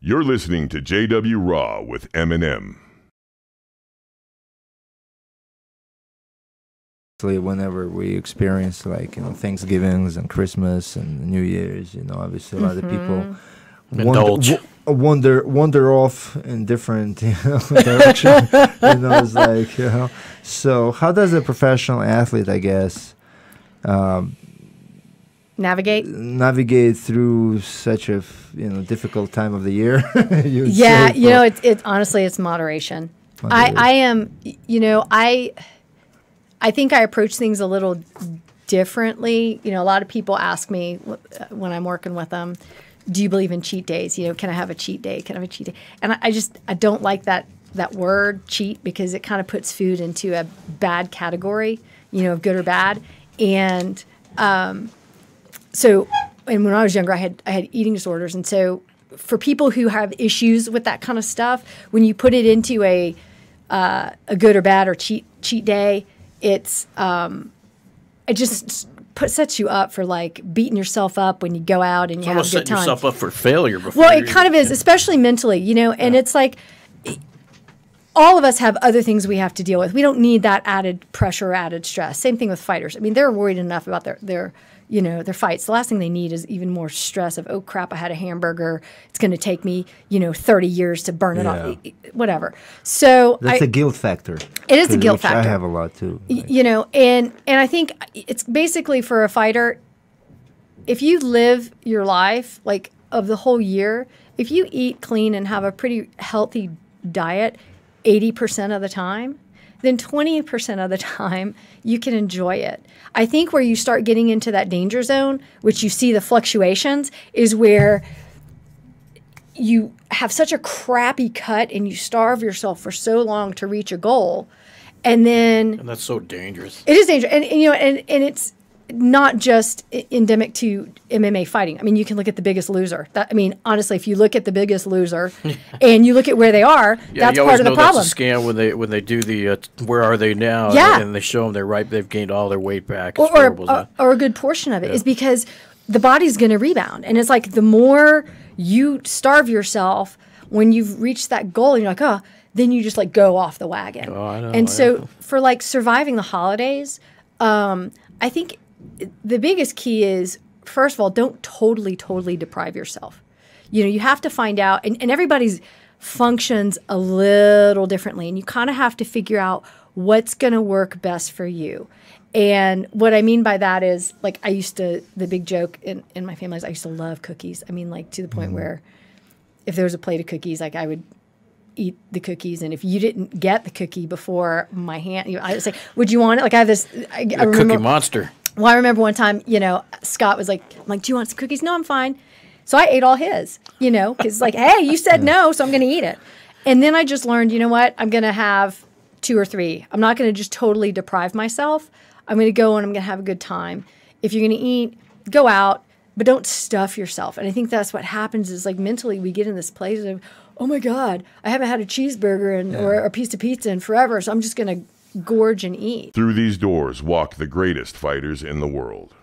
You're listening to JW Raw with Eminem. Whenever we experience Thanksgivings and Christmas and New Year's, obviously a lot of people wander off in different direction. It's like, So how does a professional athlete, I guess, navigate through such a difficult time of the year? It's honestly, it's moderation. I think I approach things a little differently. A lot of people ask me when I'm working with them, do you believe in cheat days? Can I have a cheat day? Can I have a cheat day? And I don't like that word cheat, because it kind of puts food into a bad category, of good or bad. And and when I was younger, I had eating disorders. And so for people who have issues with that kind of stuff, when you put it into a good or bad or cheat day, it just sets you up for beating yourself up when you go out and you have a good time. Setting yourself up for failure before. Well, it kind of is, especially mentally, and it's like all of us have other things we have to deal with. We don't need that added pressure, added stress. Same thing with fighters. I mean, they're worried enough about their fights. The last thing they need is even more stress of, oh crap, I had a hamburger. It's going to take me, 30 years to burn it off, whatever. So that's a guilt factor. It is a guilt factor. I have a lot too. And I think it's basically for a fighter, if you live your life, of the whole year, if you eat clean and have a pretty healthy diet 80% of the time, then 20% of the time you can enjoy it. I think where you start getting into that danger zone, which you see the fluctuations, is where you have such a crappy cut and you starve yourself for so long to reach a goal. And that's so dangerous. It is dangerous. And it's not just endemic to MMA fighting. I mean, you can look at The Biggest Loser. Honestly, if you look at The Biggest Loser and you look at where they are, that's part of the problem. That's a scam when they do the where are they now? Yeah. And they show them they've gained all their weight back. Or a good portion of it is because the body's going to rebound. And it's like the more you starve yourself when you've reached that goal, and you're like, oh, then you just go off the wagon. Oh, I know. And so for surviving the holidays, I think the biggest key is, first of all, don't totally deprive yourself. You have to find out, and everybody's functions a little differently, and you kind of have to figure out what's going to work best for you. And what I mean by that is, the big joke in my family is I used to love cookies. I mean, to the point where if there was a plate of cookies, I would eat the cookies, and if you didn't get the cookie before my hand, I would say, would you want it? I have this, I remember, Cookie Monster. Well, I remember one time, Scott was like, do you want some cookies? No, I'm fine. So I ate all his, because hey, you said no, so I'm going to eat it. And then I just learned, you know what? I'm going to have 2 or 3. I'm not going to just totally deprive myself. I'm going to go and I'm going to have a good time. If you're going to eat, go out, but don't stuff yourself. And I think that's what happens is mentally we get in this place of, oh my God, I haven't had a cheeseburger or a piece of pizza in forever, so I'm just going to gorge and eat. Through these doors walk the greatest fighters in the world.